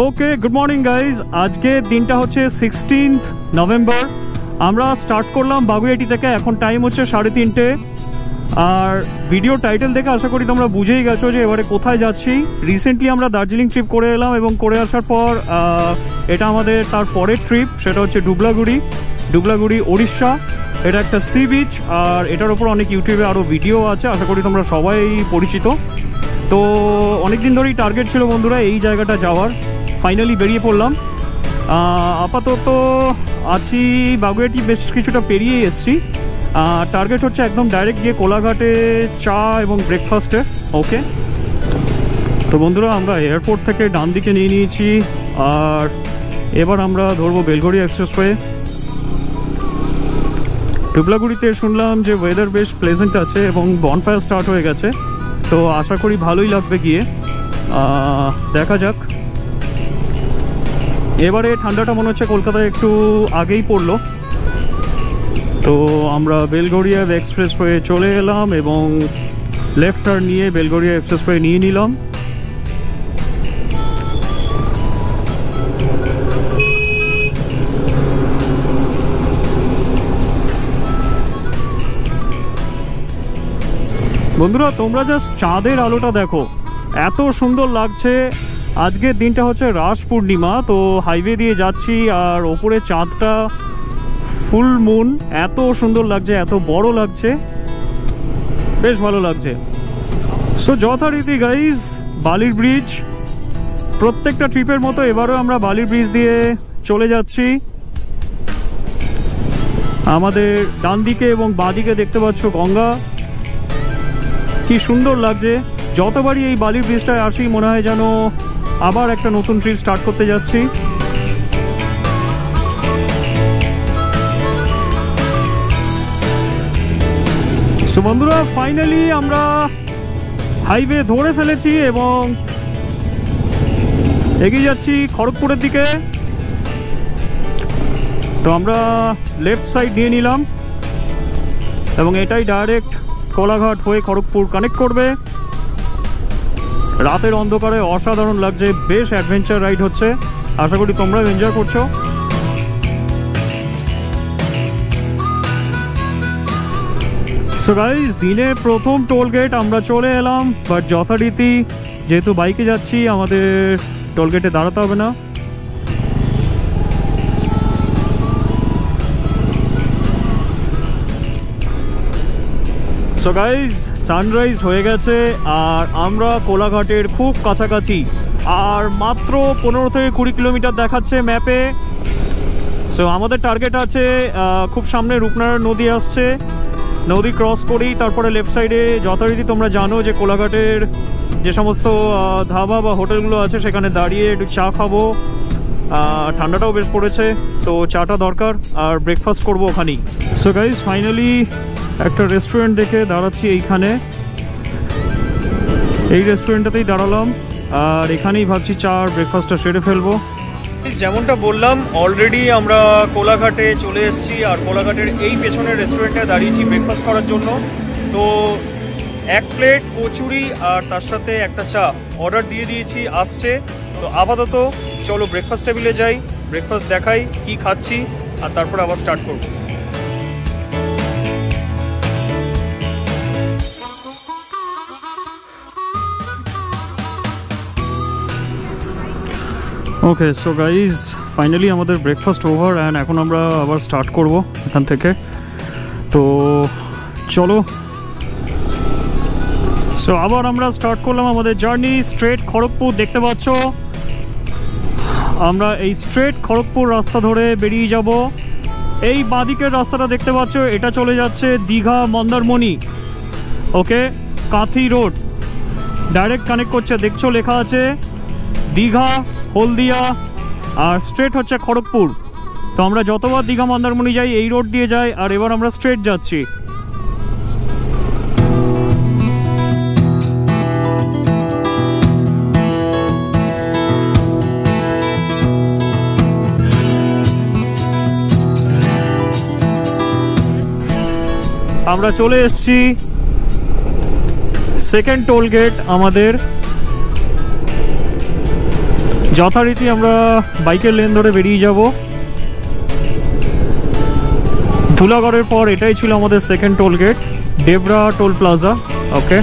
ওকে, good morning guys. আজকে দিনটা হচ্ছে 16th নভেম্বর। আমরা স্টার্ট করলাম বাগুইআটি থেকে। এখন টাইম হচ্ছে 3:30। আর ভিডিও টাইটেল দেখে আশা করি তোমরা বুঝেই গেছো যে এবারে কোথায় যাচ্ছি। রিসেন্টলি আমরা দার্জিলিং ট্রিপ করে এলাম এবং করে আসার পর এটা আমাদের তার পরের ট্রিপ, সেটা হচ্ছে ডুবলাগুড়ি ওড়িশা। এটা একটা সি বিচ, আর এটার ওপর অনেক ইউটিউবে আরও ভিডিও আছে, আশা করি তোমরা সবাই পরিচিত। তো অনেকদিন ধরেই টার্গেট ছিল বন্ধুরা এই জায়গাটা যাওয়ার। ফাইনালি বেরিয়ে পড়লাম। আপাতত আছি বাগুইআটি, বেশ কিছুটা পেরিয়ে এসছি। টার্গেট হচ্ছে একদম ডাইরেক্ট গিয়ে কোলাঘাটে চা এবং ব্রেকফাস্টে। ওকে, তো বন্ধুরা আমরা এয়ারপোর্ট থেকে ডান দিকে নিয়ে নিয়েছি, আর এবার আমরা ধরবো বেলঘড়িয়া এক্সপ্রেসওয়ে। ডুবলাগুড়িতে শুনলাম যে ওয়েদার বেশ প্লেজেন্ট আছে এবং বনফায়ার স্টার্ট হয়ে গেছে, তো আশা করি ভালোই লাগবে গিয়ে। দেখা যাক। এবারে ঠান্ডাটা মনে হচ্ছে কলকাতায় একটু আগেই পড়লো। তো আমরা বেলঘড়িয়া এক্সপ্রেসওয়ে চলে এলাম এবং লেফট টার্ন নিয়ে বেলঘড়িয়া এক্সপ্রেসওয়ে নিয়ে নিলাম। বন্ধুরা তোমরা জাস্ট চাঁদের আলোটা দেখো, এত সুন্দর লাগছে। আজকের দিনটা হচ্ছে রাস পূর্ণিমা, তো হাইওয়ে দিয়ে যাচ্ছি আর ওপরে চাঁদটা ফুল মুন, এত সুন্দর লাগছে, এত বড় লাগছে, বেশ ভালো লাগছে। সো যথারীতি গাইজ বালির ব্রিজ, প্রত্যেকটা ট্রিপের মতো এবারও আমরা বালির ব্রিজ দিয়ে চলে যাচ্ছি। আমাদের ডান দিকে এবং বাঁ দিকে দেখতে পাচ্ছ গঙ্গা, কি সুন্দর লাগছে। যতবারই এই বালির ব্রিজটায় আসি মনে হয় যেন আবার একটা নতুন ট্রিপ স্টার্ট করতে যাচ্ছি। সো বন্ধুরা ফাইনালি আমরা হাইওয়ে ধরে ফেলেছি এবং এগিয়ে যাচ্ছি খড়গপুরের দিকে। তো আমরা লেফট সাইড নিয়ে নিলাম এবং এটাই ডাইরেক্ট কোলাঘাট হয়ে খড়গপুর কানেক্ট করবে। রাতের অন্ধকারে অসাধারণ লাগছে, বেশ অ্যাডভেঞ্চার রাইড হচ্ছে, আশা করি তোমরাও এনজয় করছো। সো গাইজ দিনে প্রথম টোল গেট আমরা চলে এলাম, বাট যথারীতি যেহেতু বাইকে যাচ্ছি আমাদের টোল গেটে দাঁড়াতে হবে না। সো গাইজ সানরাইজ হয়ে গেছে আর আমরা কোলাঘাটের খুব কাছাকাছি, আর মাত্র 15 থেকে 20 কিলোমিটার দেখাচ্ছে ম্যাপে। সো আমাদের টার্গেট আছে খুব সামনে রূপনারায়ণ নদী আসছে, নদী ক্রস করেই তারপরে লেফট সাইডে যথারীতি তোমরা জানো যে কোলাঘাটের যে সমস্ত ধাবা বা হোটেলগুলো আছে সেখানে দাঁড়িয়ে একটু চা খাবো। ঠান্ডাটাও বেশ পড়েছে, তো চাটা দরকার, আর ব্রেকফাস্ট করবো ওখানেই। সো গাইজ ফাইনালি একটা রেস্টুরেন্ট দেখে দাঁড়াচ্ছি এইখানে, এই রেস্টুরেন্টটাতেই দাঁড়ালাম আর এখানেই ভাবছি চা আর ব্রেকফাস্টটা সেরে ফেলবো। যেমনটা বললাম অলরেডি আমরা কোলাঘাটে চলে এসেছি, আর কোলাঘাটের এই পেছনের রেস্টুরেন্টে দাঁড়িয়েছি ব্রেকফাস্ট করার জন্য। তো 1 প্লেট কচুরি আর তার সাথে একটা চা অর্ডার দিয়ে দিয়েছি, আসছে। তো আপাতত চলো ব্রেকফাস্ট টেবিলে যাই, ব্রেকফাস্ট দেখাই কি খাচ্ছি, আর তারপর আবার স্টার্ট করবো। ওকে, সো গাইজ ফাইনালি আমাদের ব্রেকফাস্ট ওভার অ্যান্ড এখন আমরা আবার স্টার্ট করব এখান থেকে। তো চলো, সো আবার আমরা স্টার্ট করলাম আমাদের জার্নি স্ট্রেট খড়গপুর। দেখতে পাচ্ছ আমরা এই স্ট্রেট খড়গপুর রাস্তা ধরে বেরিয়ে যাব। এই বাঁদিকের রাস্তাটা দেখতে পাচ্ছ, এটা চলে যাচ্ছে দীঘা মন্দারমণি। ওকে, কাঁথি রোড ডাইরেক্ট কানেক্ট করছে, দেখছো লেখা আছে দীঘা হলদিয়া, আর স্ট্রেট হচ্ছে খড়গপুর। তো আমরা যতবার দীঘা মন্দারমণি যাই এই রোড দিয়ে যাই, আর এবার আমরা স্ট্রেট যাচ্ছি। আমরা চলে এসেছি সেকেন্ড টোল গেট আমাদের। যথারীতি আমরা বাইকের লেন ধরে বেরিয়ে যাব। ধুলাগড়ের পর এটাই ছিল আমাদের second toll gate, Debra toll plaza. Okay,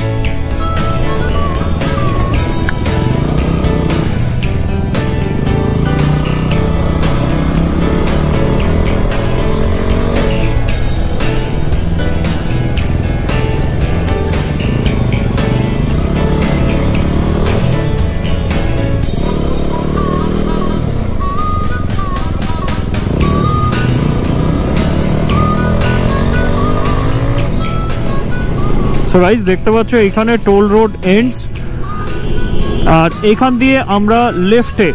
so guys দেখতে পাচ্ছ এখানে টোল রোড এন্ডস, আর এখান দিয়ে আমরা লেফটে,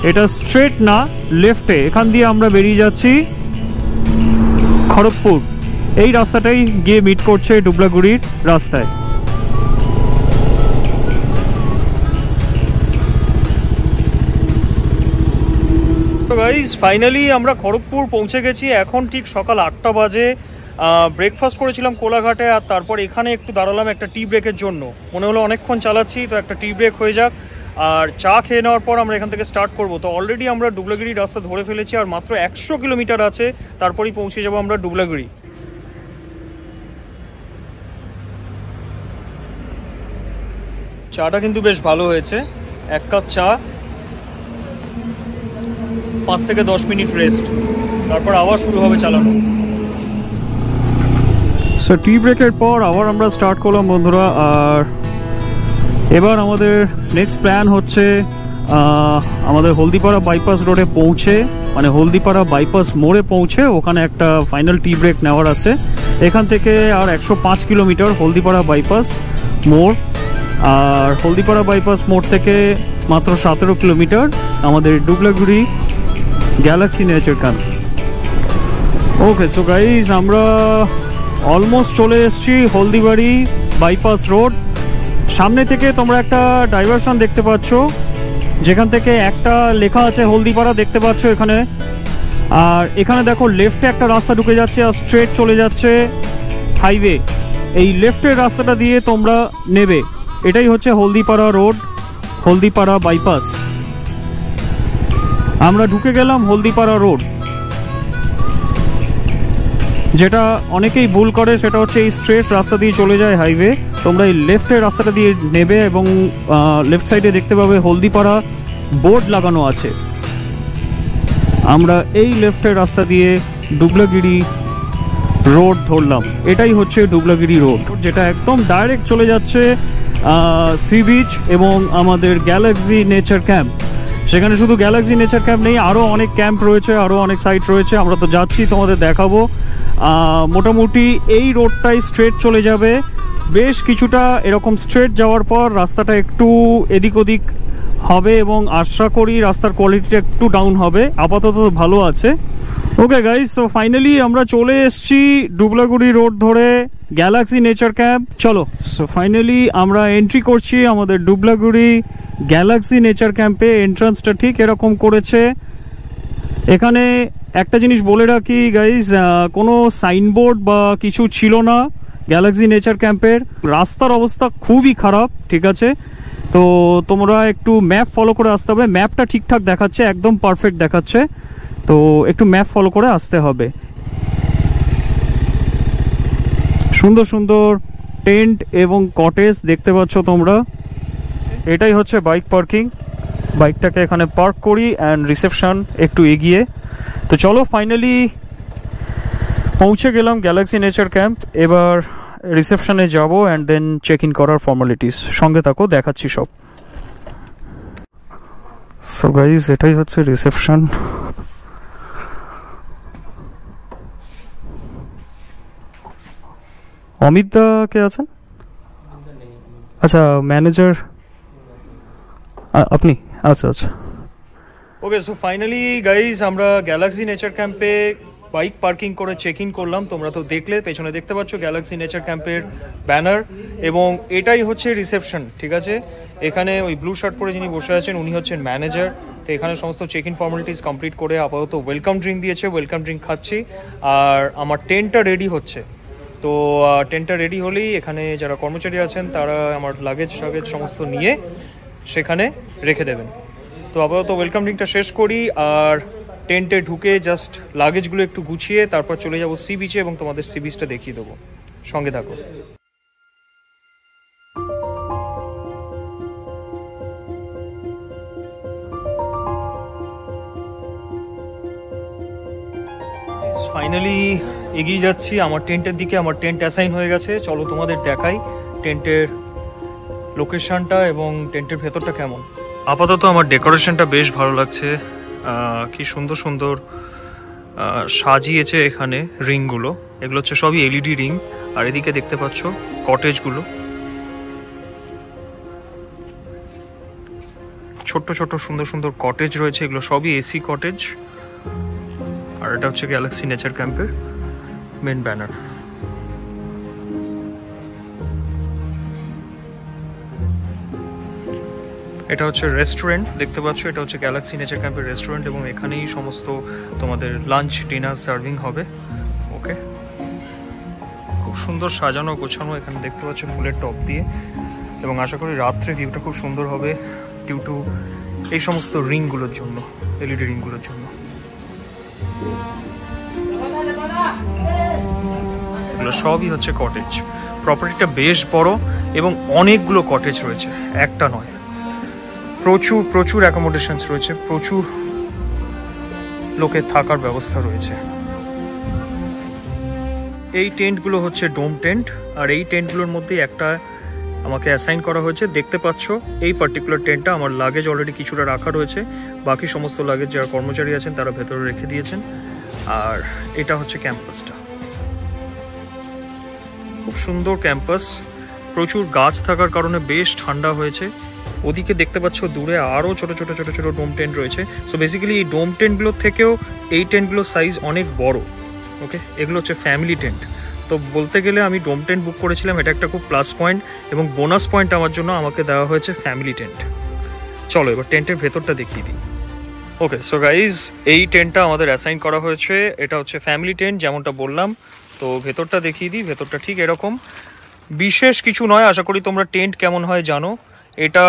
এটা স্ট্রেট না লেফটে, এখান দিয়ে আমরা বেরিয়ে যাচ্ছি খড়গপুর। এই রাস্তাটাই গিয়ে মিট করছে ডুবলাগুড়ির রাস্তায়। গাইস ফাইনালি আমরা খড়গপুর পৌঁছে গেছি। এখন ঠিক সকাল 8টা বাজে। ব্রেকফাস্ট করেছিলাম কোলাঘাটে, আর তারপর এখানে একটু দাঁড়ালাম একটা টি ব্রেকের জন্য। মনে হলো অনেকক্ষণ চালাচ্ছি, তো একটা টি ব্রেক হয়ে যাক, আর চা খেয়ে নেওয়ার পর আমরা এখান থেকে স্টার্ট করব। তো অলরেডি আমরা ডুবলাগিরি রাস্তা ধরে ফেলেছি, আর মাত্র 100 কিলোমিটার আছে, তারপরেই পৌঁছে যাব আমরা ডুবলাগিরি। চাটা কিন্তু বেশ ভালো হয়েছে, 1 কাপ চা, 5 থেকে 10 মিনিট রেস্ট, তারপর আবার শুরু হবে চালানো। সো টি ব্রেকের পর আবার আমরা স্টার্ট করলাম বন্ধুরা। আর এবার আমাদের নেক্সট প্ল্যান হচ্ছে আমাদের হলদিপাড়া বাইপাস রোডে পৌঁছে, মানে হলদিপাড়া বাইপাস মোড়ে পৌঁছে ওখানে একটা ফাইনাল টি ব্রেক নেওয়ার আছে। এখান থেকে আর 105 কিলোমিটার হলদিপাড়া বাইপাস মোড়, আর হলদিপাড়া বাইপাস মোড় থেকে মাত্র 17 কিলোমিটার আমাদের ডুবলাগুড়ি গ্যালাক্সি নেচার ক্যাম্প। ওকে, সো গাইজ আমরা অলমোস্ট চলে এসেছি হলদিবাড়ি বাইপাস রোড। সামনে থেকে তোমরা একটা ডাইভারশন দেখতে পাচ্ছ, যেখান থেকে একটা লেখা আছে হলদিপাড়া দেখতে পাচ্ছ এখানে। আর এখানে দেখো লেফটে একটা রাস্তা ঢুকে যাচ্ছে, আর স্ট্রেট চলে যাচ্ছে হাইওয়ে। এই লেফটের রাস্তাটা দিয়ে তোমরা নেবে, এটাই হচ্ছে হলদিপাড়া রোড, হলদিপাড়া বাইপাস। আমরা ঢুকে গেলাম হলদিপাড়া রোড। যেটা অনেকেই ভুল করে সেটা হচ্ছে এই স্ট্রেট রাস্তা দিয়ে চলে যায় হাইওয়ে, তোমরা এই লেফটের রাস্তাটা দিয়ে নেবে এবং লেফট সাইডে দেখতে পাবে হলদিপাড়া বোর্ড লাগানো আছে। আমরা এই লেফটের রাস্তা দিয়ে ডুবলাগিরি রোড ধরলাম, এটাই হচ্ছে ডুবলাগিরি রোড, যেটা একদম ডাইরেক্ট চলে যাচ্ছে সি বিচ এবং আমাদের গ্যালাক্সি নেচার ক্যাম্প। সেখানে শুধু গ্যালাক্সি নেচার ক্যাম্প নেই, আরও অনেক ক্যাম্প রয়েছে, আরও অনেক সাইট রয়েছে, আমরা তো যাচ্ছি তোমাদের দেখাবো। মোটামুটি এই রোডটাই স্ট্রেট চলে যাবে, বেশ কিছুটা এরকম স্ট্রেট যাওয়ার পর রাস্তাটা একটু এদিক ওদিক হবে এবং আশা করি রাস্তার কোয়ালিটিটা একটু ডাউন হবে, আপাতত ভালো আছে। ওকে গাইজ, সো ফাইনালি আমরা চলে এসেছি ডুবলাগুড়ি রোড ধরে গ্যালাক্সি নেচার ক্যাম্প। চলো, সো ফাইনালি আমরা এন্ট্রি করছি আমাদের ডুবলাগুড়ি গ্যালাক্সি নেচার ক্যাম্পে। এন্ট্রান্সটা ঠিক এরকম করেছে। এখানে একটা জিনিস বলে রাখি গাইজ, কোনো সাইনবোর্ড বা কিছু ছিল না গ্যালাক্সি নেচার ক্যাম্পের। রাস্তার অবস্থা খুবই খারাপ, ঠিক আছে, তো তোমরা একটু ম্যাপ ফলো করে আসতে হবে। ম্যাপটা ঠিকঠাক দেখাচ্ছে, একদম পারফেক্ট দেখাচ্ছে, তো একটু ম্যাপ ফলো করে আসতে হবে। সুন্দর সুন্দর টেন্ট এবং কটেজ দেখতে পাচ্ছ তোমরা। এটাই হচ্ছে বাইক পার্কিং, বাইকটাকে এখানে পার্ক করি অ্যান্ড রিসেপশন একটু এগিয়ে। তো চলো ফাইনালি পৌঁছে গেলাম গ্যালাক্সি নেচার ক্যাম্প। এবার রিসেপশনে যাব অ্যান্ড দেন চেক ইন করার ফর্মালিটিস। সঙ্গে থাকো, দেখাচ্ছি সব। সো গাইজ এটাই হচ্ছে রিসেপশন। অমিত দা কে আছেন? আচ্ছা, ম্যানেজার আপনি? আচ্ছা আচ্ছা। ওকে, সো ফাইনালি গাইজ আমরা গ্যালাক্সি নেচার ক্যাম্পে বাইক পার্কিং করে চেক ইন করলাম। তোমরা তো দেখলে, পেছনে দেখতে পাচ্ছ গ্যালাক্সি নেচার ক্যাম্পের ব্যানার, এবং এটাই হচ্ছে রিসেপশন, ঠিক আছে। এখানে ওই ব্লু শার্ট পরে যিনি বসে আছেন উনি হচ্ছেন ম্যানেজার। তো এখানে সমস্ত চেক ইন ফর্মালিটিস কমপ্লিট করে আপাতত ওয়েলকাম ড্রিঙ্ক দিয়েছে, ওয়েলকাম ড্রিঙ্ক খাচ্ছি। আর আমার টেন্টটা রেডি হচ্ছে, তো টেন্টটা রেডি হলেই এখানে যারা কর্মচারী আছেন তারা আমার লাগেজ সমস্ত নিয়ে সেখানে রেখে দেবেন। তো আপাতত ওয়েলকাম ড্রিঙ্কটা শেষ করি, আর টেন্টে ঢুকে জাস্ট লাগেজগুলো একটু গুছিয়ে তারপর চলে যাবো সি বিচে এবং তোমাদের সি বিচটা দেখিয়ে দেবো। সঙ্গে থাকো। ফাইনালি এগিয়ে যাচ্ছি আমার টেন্টের দিকে। আমার টেন্ট অ্যাসাইন হয়ে গেছে, চলো তোমাদের দেখাই টেন্টের লোকেশনটা এবং টেন্টের ভেতরটা কেমন। আপাতত আমার ডেকোরেশনটা বেশ ভালো লাগছে, কি সুন্দর সুন্দর সাজিয়েছে এখানে রিংগুলো। এগুলো হচ্ছে সবই এলইডি রিং, আর এদিকে দেখতে পাচ্ছ কটেজগুলো, ছোট্ট ছোট্ট সুন্দর সুন্দর কটেজ রয়েছে, এগুলো সবই এসি কটেজ। আর এটা হচ্ছে গ্যালাক্সি নেচার ক্যাম্পের মেন ব্যানার। এটা হচ্ছে রেস্টুরেন্ট, দেখতে পাচ্ছ এটা হচ্ছে গ্যালাক্সি নেচার ক্যাম্পের রেস্টুরেন্ট, এবং এখানেই সমস্ত তোমাদের লাঞ্চ ডিনার সার্ভিং হবে। ওকে, খুব সুন্দর সাজানো গোছানো, এখানে দেখতে পাচ্ছ ফুলের টপ দিয়ে, এবং আশা করি রাত্রে ভিউটা খুব সুন্দর হবে ডিউ টু এই সমস্ত রিংগুলোর জন্য, এলইডি রিংগুলোর জন্য। এগুলো সবই হচ্ছে কটেজ। প্রপার্টিটা বেশ বড় এবং অনেকগুলো কটেজ রয়েছে, একটা নয়, প্রচুর প্রচুর অ্যাকোমোডেশনস রয়েছে, প্রচুর লোকের থাকার ব্যবস্থা রয়েছে। এই টেন্টগুলো হচ্ছে ডোম টেন্ট, আর এই টেন্টগুলোর মধ্যে একটা আমাকে অ্যাসাইন করা হয়েছে। দেখতে পাচ্ছ এই পার্টিকুলার টেন্টটা আমার লাগেজ অলরেডি কিছুটা রাখা রয়েছে, বাকি সমস্ত লাগেজ যারা কর্মচারী আছেন তারা ভেতরে রেখে দিয়েছেন। আর এটা হচ্ছে ক্যাম্পাসটা, খুব সুন্দর ক্যাম্পাস, প্রচুর গাছ থাকার কারণে বেশ ঠান্ডা হয়েছে। ওদিকে দেখতে পাচ্ছ দূরে আরও ছোট ছোট ছোট ছোট ডোম টেন্ট রয়েছে। সো বেসিক্যালি এই ডোম টেন্টগুলোর থেকেও এই টেন্টগুলোর সাইজ অনেক বড়। ওকে, এগুলো হচ্ছে ফ্যামিলি টেন্ট। তো বলতে গেলে আমি ডোম টেন্ট বুক করেছিলাম, এটা একটা খুব প্লাস পয়েন্ট, এবং বোনাস পয়েন্ট আমার জন্য আমাকে দেওয়া হয়েছে ফ্যামিলি টেন্ট। চলো এবার টেন্টের ভেতরটা দেখিয়ে দিই। ওকে, সো গাইজ এই টেন্টটা আমাদের অ্যাসাইন করা হয়েছে, এটা হচ্ছে ফ্যামিলি টেন্ট যেমনটা বললাম। তো ভেতরটা দেখিয়ে দিই, ভেতরটা ঠিক এরকম, বিশেষ কিছু নয়। আশা করি তোমরা টেন্ট কেমন হয় জানো। এটা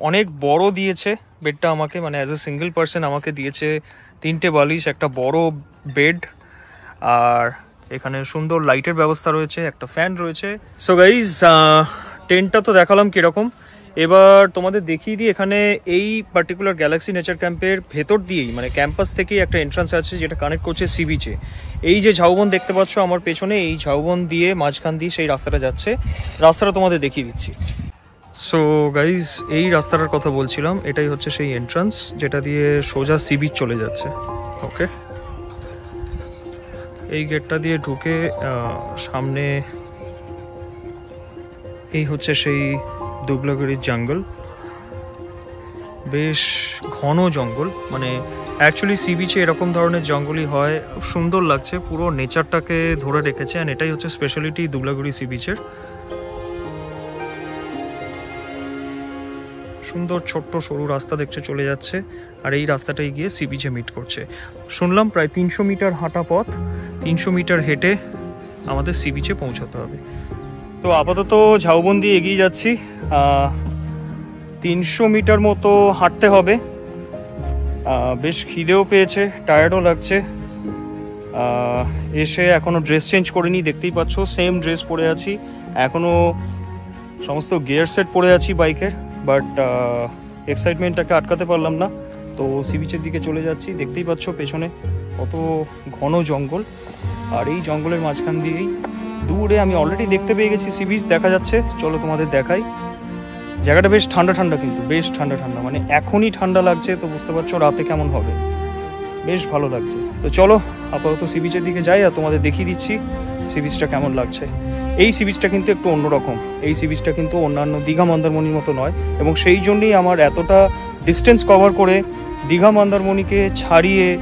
অনেক বড় দিয়েছে বেডটা আমাকে, মানে অ্যাজ এ সিঙ্গেল পার্সন আমাকে দিয়েছে 3টে বালিশ, একটা বড় বেড, আর এখানে সুন্দর লাইটের ব্যবস্থা রয়েছে, একটা ফ্যান রয়েছে। সো গাইজ টেন্টটা তো দেখালাম কীরকম, এবার তোমাদের দেখিয়ে দিই। এখানে এই পার্টিকুলার গ্যালাক্সি নেচার ক্যাম্পের ভেতর দিয়েই, মানে ক্যাম্পাস থেকেই একটা এন্ট্রান্স আছে যেটা কানেক্ট করছে সি বিচে। এই যে ঝাউবন দেখতে পাচ্ছ আমার পেছনে, এই ঝাউবন দিয়ে মাঝখান দিয়ে সেই রাস্তাটা যাচ্ছে, রাস্তাটা তোমাদের দেখিয়ে দিচ্ছি। সো গাইজ এই রাস্তাটার কথা বলছিলাম, এটাই হচ্ছে সেই এন্ট্রান্স যেটা দিয়ে সোজা সি বিচ চলে যাচ্ছে। ওকে, এই গেটটা দিয়ে ঢুকে সামনে এই হচ্ছে সেই দুবলাগড়ির জঙ্গল, বেশ ঘন জঙ্গল, মানে অ্যাকচুয়ালি সি বিচে এরকম ধরনের জঙ্গলই হয়, খুব সুন্দর লাগছে, পুরো নেচারটাকে ধরে রেখেছে। অ্যান্ড এটাই হচ্ছে স্পেশালিটি দুবলাগড়ি সি বিচের। সুন্দর ছোট্ট সরু রাস্তা দেখছে চলে যাচ্ছে, আর এই রাস্তাটাই গিয়ে সি বিচে মিট করছে। শুনলাম প্রায় 300 মিটার হাঁটা পথ, 300 মিটার হেঁটে আমাদের সি বিচে পৌঁছাতে হবে। তো আপাতত ঝাউবন দিয়ে এগিয়ে যাচ্ছি, 300 মিটার মতো হাঁটতে হবে। বেশ খিদেও পেয়েছে, টায়ার্ডও লাগছে। এসে এখনও ড্রেস চেঞ্জ করিনি, দেখতেই পাচ্ছ সেম ড্রেস পরে আছি, এখনও সমস্ত গিয়ার সেট পরে আছি বাইকের, বাট এক্সাইটমেন্টটাকে আটকাতে পারলাম না। তো সি বিচের দিকে চলে যাচ্ছি, দেখতেই পাচ্ছ পেছনে কত ঘন জঙ্গল, আর এই জঙ্গলের মাঝখান দিয়েই দূরে আমি অলরেডি দেখতে পেয়ে গেছি সি বিচ দেখা যাচ্ছে। চলো তোমাদের দেখাই। জায়গাটা বেশ ঠান্ডা ঠান্ডা, কিন্তু বেশ ঠান্ডা ঠান্ডা, মানে এখনই ঠান্ডা লাগছে, তো বুঝতে পারছো রাতে কেমন হবে, বেশ ভালো লাগছে। তো চলো আপাতত সি বিচের দিকে যাই আর তোমাদের দেখিয়ে দিচ্ছি সি বিচটা কেমন লাগছে। এই সি বিচটা কিন্তু একটু অন্যরকম, এই সি বিচটা কিন্তু অন্যান্য দীঘা মন্দারমণির মতো নয়, এবং সেই জন্যই আমার এতটা ডিস্টেন্স কভার করে দীঘা মন্দারমণিকে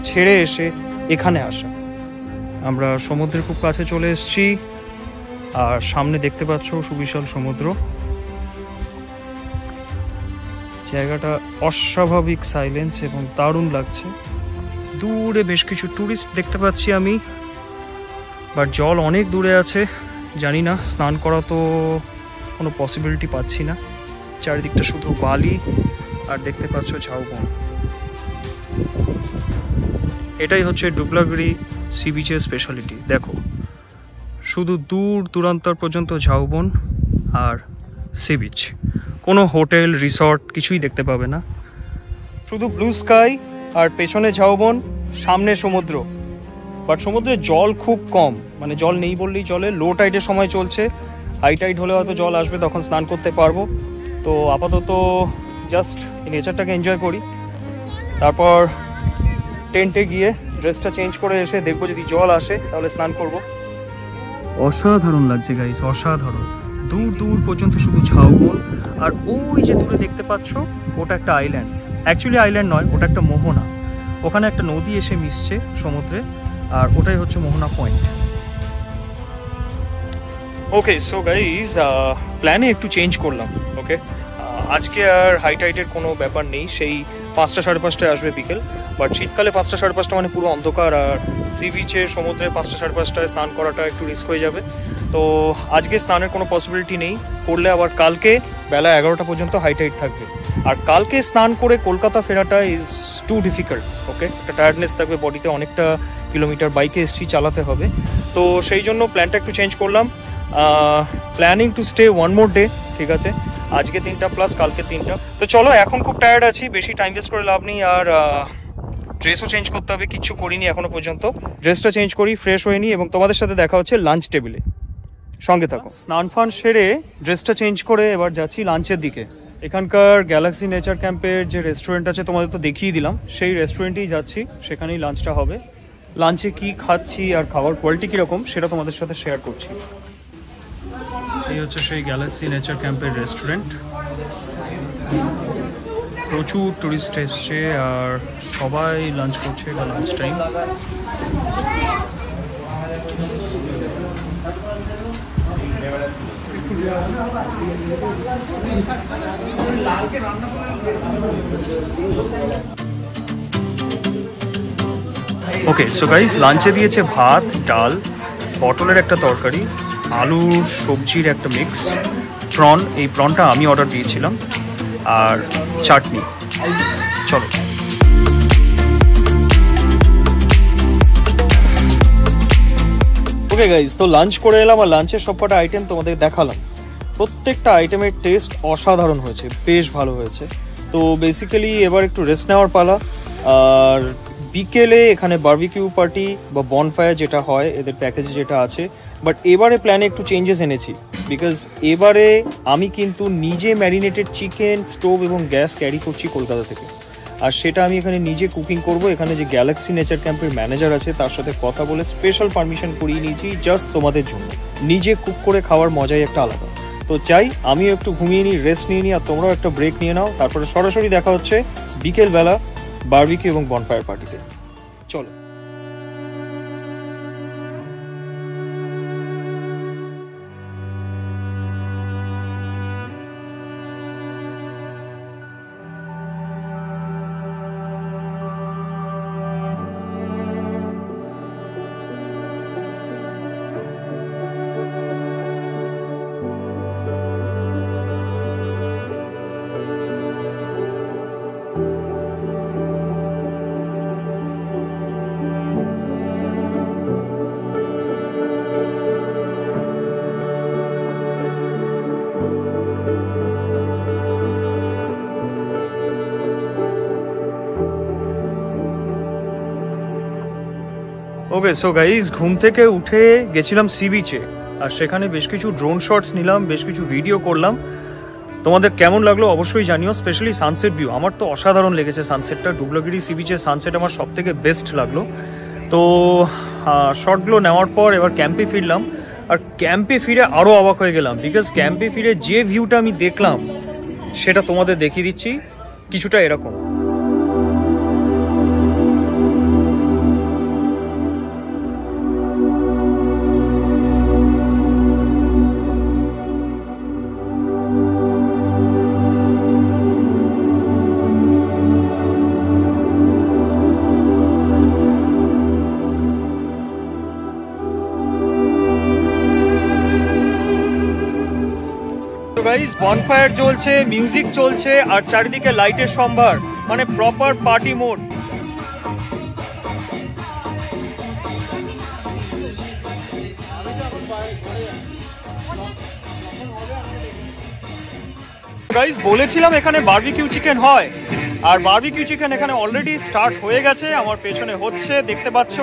ছেড়ে এসে এখানে আসা। আমরা সমুদ্রের খুব কাছে চলে এসেছি, আর সামনে দেখতে পাচ্ছ সুবিশাল সমুদ্র। জায়গাটা অস্বাভাবিক সাইলেন্স এবং দারুণ লাগছে। দূরে বেশ কিছু ট্যুরিস্ট দেখতে পাচ্ছি আমি, বাট জল অনেক দূরে আছে, জানি না স্নান করা তো কোনো পসিবিলিটি পাচ্ছি না। চারিদিকটা শুধু বালি, আর দেখতে পাচ্ছ ঝাউবন। এটাই হচ্ছে ডুবলাগড়ি সি বিচের স্পেশালিটি। দেখো শুধু দূর দূরান্তর পর্যন্ত ঝাউবন আর সি বিচ, কোনো হোটেল রিসর্ট কিছুই দেখতে পাবে না, শুধু ব্লু স্কাই আর পেছনে ঝাউবন, সামনে সমুদ্র। বাট সমুদ্রে জল খুব কম, মানে জল নেই বললেই চলে। লো টাইডের সময় চলছে, হাই টাইড হলে হয়তো জল আসবে, তখন স্নান করতে পারবো। তো আপাতত জাস্ট নেচারটাকে এনজয় করি, তারপর টেন্টে গিয়ে ড্রেসটা চেঞ্জ করে এসে দেখবো যদি জল আসে তাহলে স্নান করব। অসাধারণ লাগছে গাইস, অসাধারণ। দূর দূর পর্যন্ত শুধু ঝাউবন, আর ওই যে দূরে দেখতে পাচ্ছ ওটা একটা আইল্যান্ড। অ্যাকচুয়ালি আইল্যান্ড নয়, ওটা একটা মোহনা। ওখানে একটা নদী এসে মিশছে সমুদ্রে, আর ওটাই হচ্ছে মোহনা পয়েন্ট। ওকে সো গাইজ, প্ল্যানে একটু চেঞ্জ করলাম। ওকে, আজকে আর হাই টাইডের কোনো ব্যাপার নেই, সেই 5টা সাড়ে 5টায় আসবে বিকেল। বাট শীতকালে 5টা সাড়ে 5টা মানে পুরো অন্ধকার, আর সি বিচে সমুদ্রে 5টা সাড়ে 5টায় স্নান করাটা একটু রিস্ক হয়ে যাবে। তো আজকে স্নানের কোনো পসিবিলিটি নেই, করলে আবার কালকে বেলা 11টা পর্যন্ত হাই টাইড থাকবে। আর কালকে স্নান করে কলকাতা ফেরাটা ইজ টু ডিফিকাল্ট। ওকে, একটা টায়ার্ডনেস থাকবে বডিতে, অনেকটা কিলোমিটার বাইকে এসছি, চালাতে হবে। তো সেই জন্য প্ল্যানটা একটু চেঞ্জ করলাম। Planning to stay one more day, ঠিক আছে? আজকে 3টা প্লাস কালকে 3টা। তো চলো, এখন খুব টায়ার্ড আছি, বেশি টাইম ওয়েস্ট করে লাভ নেই। আর ড্রেসও চেঞ্জ করতে হবে, কিচ্ছু করিনি এখনো পর্যন্ত। ড্রেসটা চেঞ্জ করি, ফ্রেশ হয়ে নিই, এবং তোমাদের সাথে দেখা হচ্ছে লাঞ্চ টেবিলে। সঙ্গে থাকো। স্নান ফান সেরে ড্রেসটা চেঞ্জ করে এবার যাচ্ছি লাঞ্চের দিকে। এখানকার গ্যালাক্সি নেচার ক্যাম্পের যে রেস্টুরেন্ট আছে তোমাদের তো দেখিয়ে দিলাম, সেই রেস্টুরেন্টেই যাচ্ছি, সেখানেই লাঞ্চটা হবে। লাঞ্চে কি খাচ্ছি আর খাওয়ার কোয়ালিটি কীরকম সেটা তোমাদের সাথে শেয়ার করছি। এই হচ্ছে সেই গ্যালাক্সি নেচার ক্যাম্পের রেস্টুরেন্ট। প্রচুর টুরিস্ট এসছে আর সবাই লাঞ্চ করছে, এটা লাঞ্চ টাইম। ওকে সো গাইস, লাঞ্চে দিয়েছে ভাত, ডাল, পটলের একটা তরকারি, আলুর সবজির একটা মিক্স, প্রন, এই প্রনটা আমি অর্ডার দিয়েছিলাম, আর চাটনি। চলো। ওকে গাইজ, তো লাঞ্চ করে এলাম, আর লাঞ্চের সবকটা আইটেম তোমাদের দেখালাম। প্রত্যেকটা আইটেমের টেস্ট অসাধারণ হয়েছে, বেশ ভালো হয়েছে। তো বেসিক্যালি এবার একটু রেস্ট নেওয়ার পালা। আর বিকেলে এখানে বারবিকিউ পার্টি বা বনফায়ার যেটা হয় এদের প্যাকেজে যেটা আছে, বাট এবারে প্ল্যানে একটু চেঞ্জেস এনেছি। বিকজ এবারে আমি কিন্তু নিজে ম্যারিনেটেড চিকেন, স্টোভ এবং গ্যাস ক্যারি করছি কলকাতা থেকে, আর সেটা আমি এখানে নিজে কুকিং করব। এখানে যে গ্যালাক্সি নেচার ক্যাম্পের ম্যানেজার আছে তার সাথে কথা বলে স্পেশাল পারমিশন করিয়ে নিয়েছি জাস্ট তোমাদের জন্য। নিজে কুক করে খাওয়ার মজাই একটা আলাদা। তো চাই আমিও একটু ঘুমিয়ে নিই, রেস্ট নিয়ে নিই, আর তোমরাও একটা ব্রেক নিয়ে নাও। তারপরে সরাসরি দেখা হচ্ছে বিকেলবেলা বারবিকিউ এবং বনফায়ার পার্টিতে। চলো। ওকে সো গাইজ, ঘুম থেকে উঠে গেছিলাম সি বিচে, আর সেখানে বেশ কিছু ড্রোন শটস নিলাম, বেশ কিছু ভিডিও করলাম। তোমাদের কেমন লাগলো অবশ্যই জানিও, স্পেশালি সানসেট ভিউ। আমার তো অসাধারণ লেগেছে সানসেটটা, ডুবলাগড়ি সি বিচের সানসেট আমার সব থেকে বেস্ট লাগলো। তো শটগুলো নেওয়ার পর এবার ক্যাম্পে ফিরলাম, আর ক্যাম্পে ফিরে আরও অবাক হয়ে গেলাম। বিকজ ক্যাম্পে ফিরে যে ভিউটা আমি দেখলাম সেটা তোমাদের দেখিয়ে দিচ্ছি, কিছুটা এরকম। গাইস, বনফায়ার চলছে, মিউজিক চলছে, আর চারিদিকে লাইটের সম্ভার, মানে প্রপার পার্টি মোড। গাইস বলেছিলাম এখানে বারবিকিউ চিকেন হয়, আর বারবিকিউ চিকেন এখানে অলরেডি স্টার্ট হয়ে গেছে। আমার পেছনে হচ্ছে, দেখতে পাচ্ছ।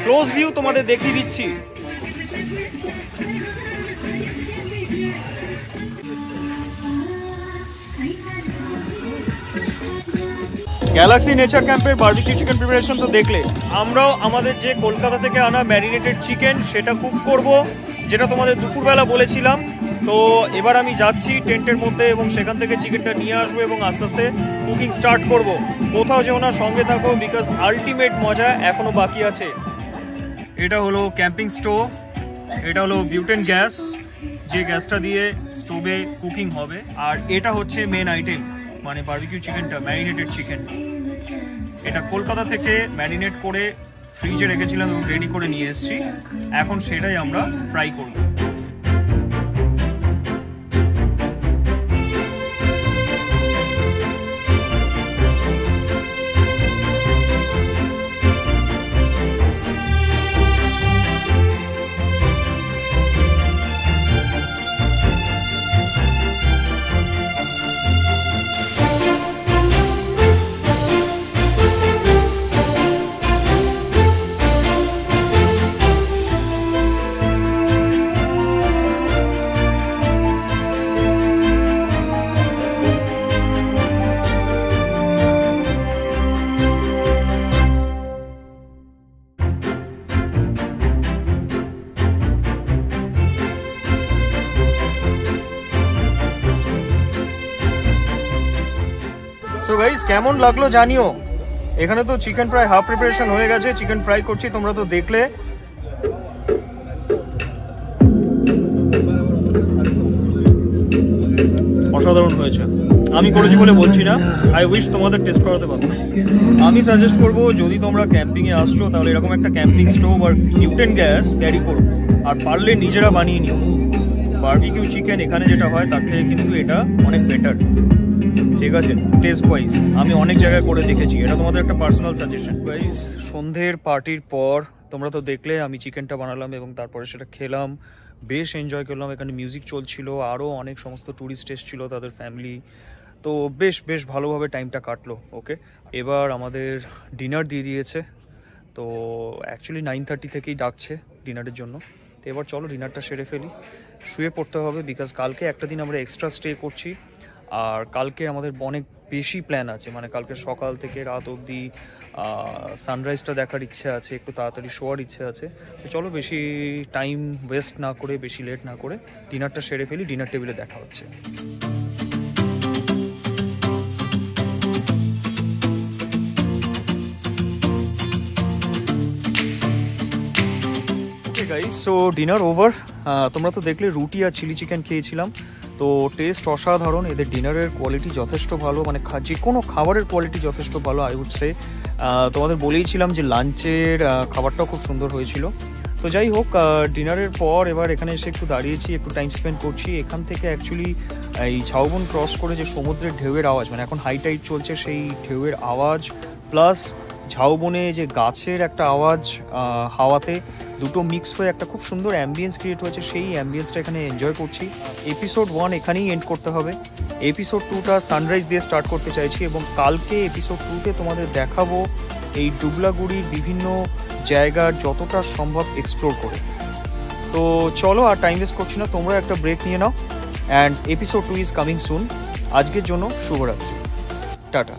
ক্লোজ ভিউ তোমাদের দেখিয়ে দিচ্ছি। গ্যালাক্সি নেচার ক্যাম্পের বারবিকিউ চিকেন প্রিপারেশন তো দেখলে। আমরাও আমাদের যে কলকাতা থেকে আনা ম্যারিনেটেড চিকেন সেটা কুক করব, যেটা তোমাদের দুপুরবেলা বলেছিলাম। তো এবার আমি যাচ্ছি টেন্টের মধ্যে এবং সেখান থেকে চিকেনটা নিয়ে আসবো এবং আস্তে আস্তে কুকিং স্টার্ট করব। কোথাও যেও না, সঙ্গে থাকো, বিকজ আলটিমেট মজা এখনো বাকি আছে। এটা হলো ক্যাম্পিং স্টোভ, এটা হলো বিউটেন গ্যাস, যে গ্যাসটা দিয়ে স্টোভে কুকিং হবে। আর এটা হচ্ছে মেন আইটেম, মানে বারবিকিউ চিকেনটা, ম্যারিনেটেড চিকেন। এটা কলকাতা থেকে ম্যারিনেট করে ফ্রিজে রেখেছিলাম এবং রেডি করে নিয়ে এসেছি। এখন সেটাই আমরা ফ্রাই করব। সো গাইস কেমন লাগলো জানিও। এখানে তো চিকেন প্রায় হাফ প্রিপারেশন হয়ে গেছে, চিকেন ফ্রাই করছি, তোমরা তো দেখলে। অসাধারণ হয়েছে। আমি করেছি বলে বলছি না, আই উইশ তোমাদের টেস্ট করাতে পারতাম। আমি সাজেস্ট করব, যদি তোমরা ক্যাম্পিংয়ে আসছো তাহলে এরকম একটা ক্যাম্পিং স্টোভ আর বিউটেন গ্যাস ক্যারি করো, আর পারলে নিজেরা বানিয়ে নিও। বারবিকিউ চিকেন এখানে যেটা হয় তার থেকে কিন্তু এটা অনেক বেটার, ঠিক আছে, টেস্ট ওয়াইজ। আমি অনেক জায়গায় করে দেখেছি, এটা তোমাদের একটা পার্সোনাল সাজেশন। ওয়াইজ সন্ধ্যের পার্টির পর তোমরা তো দেখলে আমি চিকেনটা বানালাম এবং তারপরে সেটা খেলাম, বেশ এনজয় করলাম। এখানে মিউজিক চলছিল, আরও অনেক সমস্ত ট্যুরিস্ট এসেছিল, তাদের ফ্যামিলি। তো বেশ ভালোভাবে টাইমটা কাটলো। ওকে, এবার আমাদের ডিনার দিয়ে দিয়েছে। তো অ্যাকচুয়ালি 9:30 থেকেই ডাকছে ডিনারের জন্য। তো এবার চলো ডিনারটা সেরে ফেলি, শুয়ে পড়তে হবে, বিকজ কালকে একটা দিন আমরা এক্সট্রা স্টে করছি। আর কালকে আমাদের অনেক বেশি প্ল্যান আছে, মানে কালকে সকাল থেকে রাত অবধি সানরাইজটা দেখার ইচ্ছে আছে, একটু তাড়াতাড়ি শোয়ার ইচ্ছে আছে। তো চলো বেশি টাইম ওয়েস্ট না করে, বেশি লেট না করে ডিনারটা সেরে ফেলি। ডিনার টেবিলে দেখা হচ্ছে। Okay guys, so dinner over. তোমরা তো দেখলে রুটি আর চিলি চিকেন খেয়েছিলাম। তো টেস্ট অসাধারণ, এদের ডিনারের কোয়ালিটি যথেষ্ট ভালো, মানে যে কোনো খাবারের কোয়ালিটি যথেষ্ট ভালো আই উড সে। তোমাদের বলেইছিলাম যে লাঞ্চের খাবারটাও খুব সুন্দর হয়েছিল। তো যাই হোক, ডিনারের পর এবার এখানে এসে একটু দাঁড়িয়েছি, একটু টাইম স্পেন্ড করছি। এখান থেকে অ্যাকচুয়ালি এই ঝাউবন ক্রস করে যে সমুদ্রের ঢেউয়ের আওয়াজ, মানে এখন হাই টাইড চলছে, সেই ঢেউয়ের আওয়াজ প্লাস ঝাউবনে যে গাছের একটা আওয়াজ হাওয়াতে, দুটো মিক্স হয়ে একটা খুব সুন্দর অ্যাম্বিয়েন্স ক্রিয়েট হয়েছে। সেই অ্যাম্বিয়েন্সটা এখানে এনজয় করছি। এপিসোড 1 এখানেই এন্ড করতে হবে। এপিসোড 2টা সানরাইজ দিয়ে স্টার্ট করতে চাইছি এবং কালকে এপিসোড 2তে তোমাদের দেখাবো এই ডুবলাগুড়ির বিভিন্ন জায়গার যতটা সম্ভব এক্সপ্লোর করে। তো চলো আর টাইম ওয়েস্ট করছি না, তোমরা একটা ব্রেক নিয়ে নাও। And episode 2 is coming soon. আজকের জন্য শুভরাত্রি, টাটা।